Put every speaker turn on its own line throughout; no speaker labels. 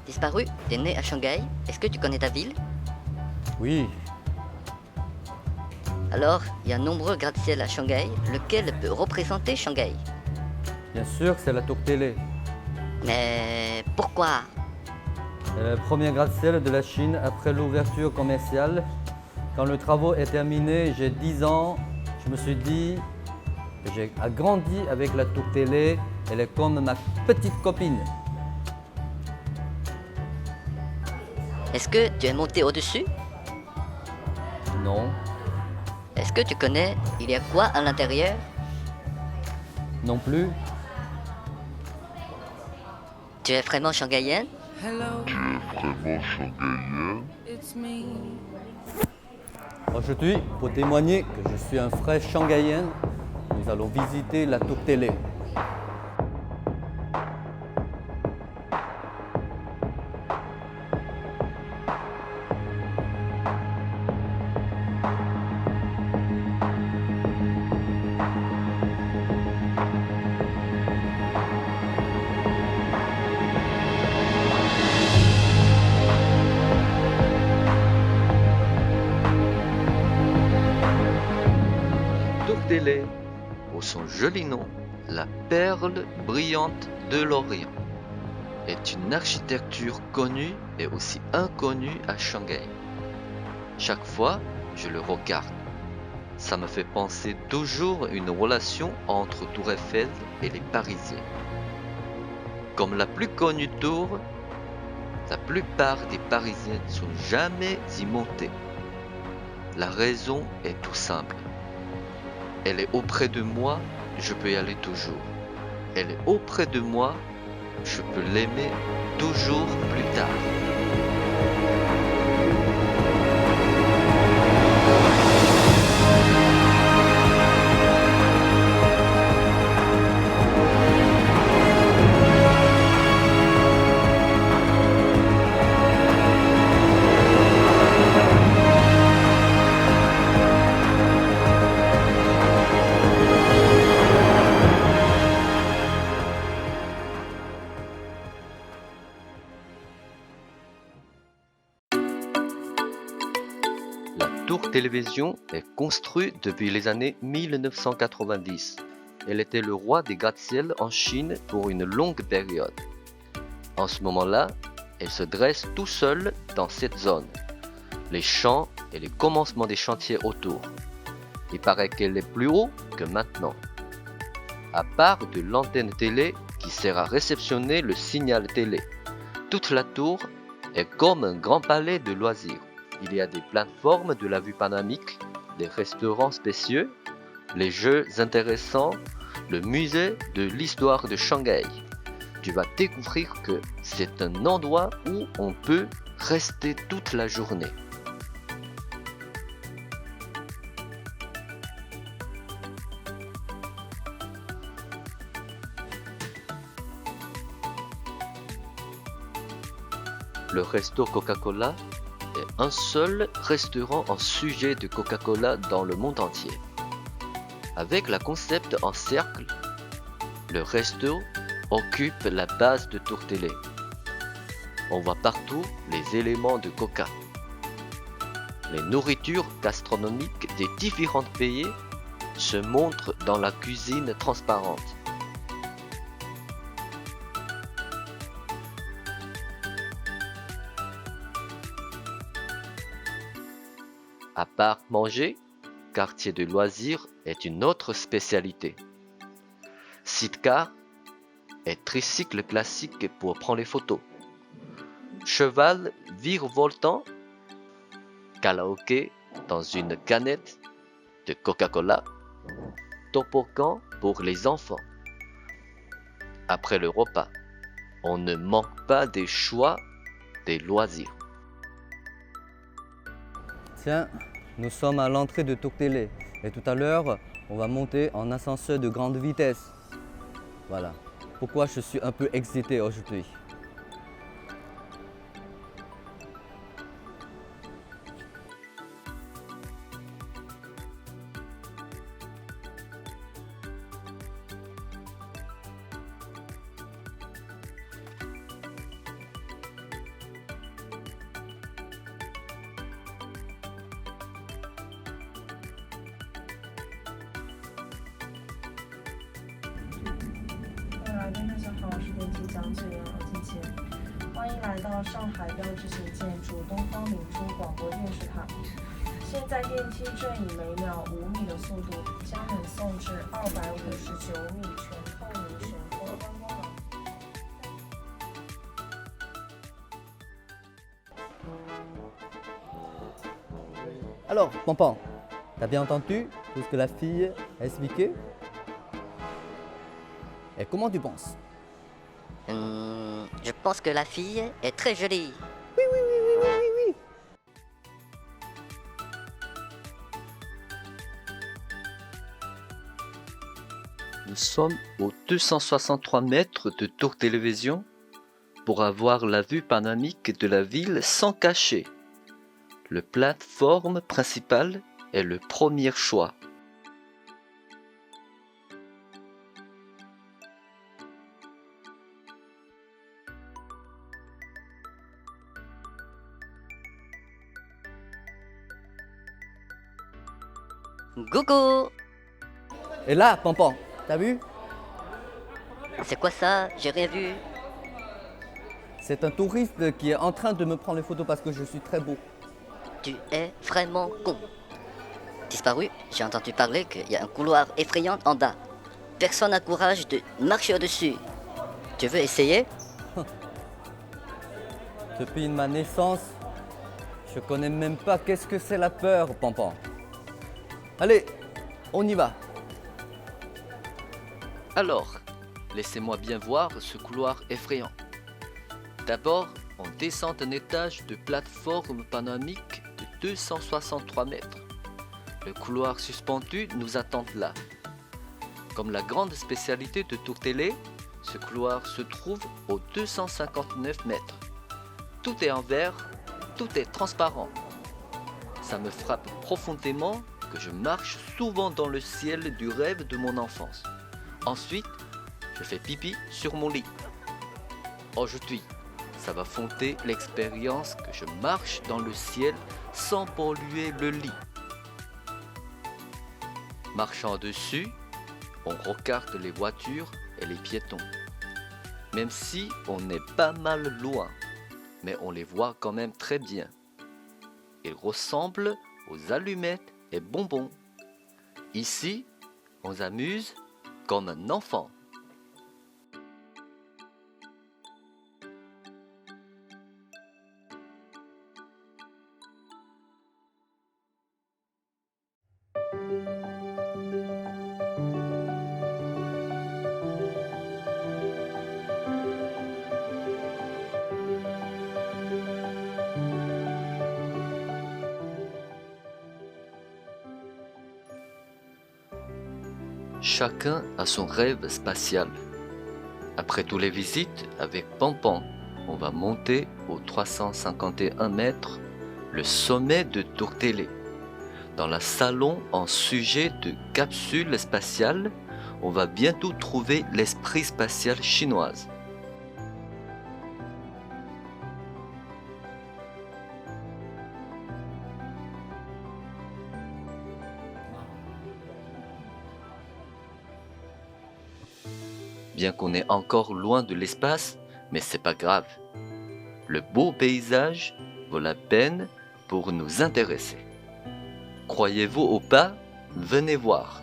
disparu, t'es né à Shanghai. Est-ce que tu connais ta ville?
Oui,
Alors, il y a nombreux gratte-ciel à Shanghai. Lequel peut représenter Shanghai?
bien sûr, c'est la tour télé.
Mais pourquoi?
C'est le premier gratte-ciel de la Chine après l'ouverture commerciale. Quand le travaux est terminé, j'ai 10 ans, je me suis dit que j'ai grandi avec la tour télé. Elle est comme ma petite copine.
Est-ce que tu es monté au-dessus?
Non,
Est-ce que tu connais, il y a quoi à l'intérieur?
non plus.
Tu es vraiment shanghaïenne?
Hello, it's me.
Aujourd'hui, pour témoigner que je suis un vrai shanghaïen, nous allons visiter la tour télé.
Tour télé, pour son joli nom, la perle brillante de l'Orient, est une architecture connue et aussi inconnue à Shanghai. Chaque fois, je le regarde. Ça me fait penser toujours à une relation entre Tour Eiffel et les Parisiens. Comme la plus connue tour, la plupart des Parisiens ne sont jamais y montés. La raison est tout simple. Elle est auprès de moi, je peux y aller toujours. Elle est auprès de moi, je peux l'aimer toujours plus tard. La tour télévision est construite depuis les années 1990. Elle était le roi des gratte-ciel en Chine pour une longue période. En ce moment-là, elle se dresse tout seule dans cette zone. Les champs et les commencements des chantiers autour. Il paraît qu'elle est plus haut que maintenant. À part de l'antenne télé qui sert à réceptionner le signal télé. Toute la tour est comme un grand palais de loisirs. Il y a des plateformes de la vue panoramique, des restaurants spéciaux, les jeux intéressants, le musée de l'histoire de Shanghai. Tu vas découvrir que c'est un endroit où on peut rester toute la journée. Le resto Coca-Cola est un seul restaurant en sujet de Coca-Cola dans le monde entier. Avec le concept en cercle, le resto occupe la base de Tour Télé. On voit partout les éléments de Coca. Les nourritures gastronomiques des différents pays se montrent dans la cuisine transparente. À part manger, quartier de loisirs est une autre spécialité. Sidecar est tricycle classique pour prendre les photos. Cheval virevoltant, karaoké dans une canette de Coca-Cola, toboggan pour les enfants. Après le repas, on ne manque pas des choix des loisirs.
Tiens, nous sommes à l'entrée de Tour Télé et tout à l'heure, on va monter en ascenseur de grande vitesse. Voilà. Pourquoi je suis un peu excité aujourd'hui.
长者严和进前，欢迎来到上海标志性建筑东方明珠广播电视塔。现在电梯正以每秒5米的速度将人送至259米全透明悬空观光廊。
Alors, Pampan, t'as bien entendu tout ce que la fille a expliqué? Et comment tu penses?
Je pense que la fille est très jolie.
Nous sommes aux 263 mètres de tour télévision pour avoir la vue panoramique de la ville sans cacher. Le plateforme principal est le premier choix.
Coucou!
Et là, Pampan, t'as vu?
C'est quoi ça? J'ai rien vu.
C'est un touriste qui est en train de me prendre les photos parce que je suis très beau.
Tu es vraiment con. Disparu, j'ai entendu parler qu'il y a un couloir effrayant en bas. Personne n'a courage de marcher au-dessus. Tu veux essayer?
Depuis ma naissance, je connais même pas qu'est-ce que c'est la peur, Pampan. Allez, on y va.
Alors, laissez-moi bien voir ce couloir effrayant. D'abord, on descend un étage de plateforme panoramique de 263 mètres. Le couloir suspendu nous attend là. Comme la grande spécialité de Tour Télé, ce couloir se trouve aux 259 mètres. Tout est en verre, tout est transparent. Ça me frappe profondément que je marche souvent dans le ciel du rêve de mon enfance. Ensuite, je fais pipi sur mon lit. Aujourd'hui, ça va fonder l'expérience que je marche dans le ciel sans polluer le lit. Marchant dessus, on regarde les voitures et les piétons. Même si on est pas mal loin, mais on les voit quand même très bien. Ils ressemblent aux allumettes et bonbons. Ici, on s'amuse comme un enfant. Chacun a son rêve spatial. Après toutes les visites avec Pampan, on va monter aux 351 mètres, le sommet de Tour Télé. Dans le salon en sujet de capsule spatiale, on va bientôt trouver l'esprit spatial chinoise. Bien qu'on est encore loin de l'espace, mais c'est pas grave. Le beau paysage vaut la peine pour nous intéresser. Croyez-vous ou pas, venez voir.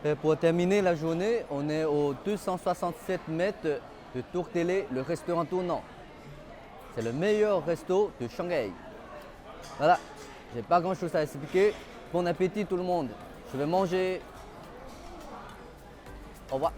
Et pour terminer la journée, on est aux 267 mètres de Tour Télé, le restaurant tournant. C'est le meilleur resto de Shanghai. Voilà, j'ai pas grand chose à expliquer. Bon appétit tout le monde. Je vais manger. Au revoir.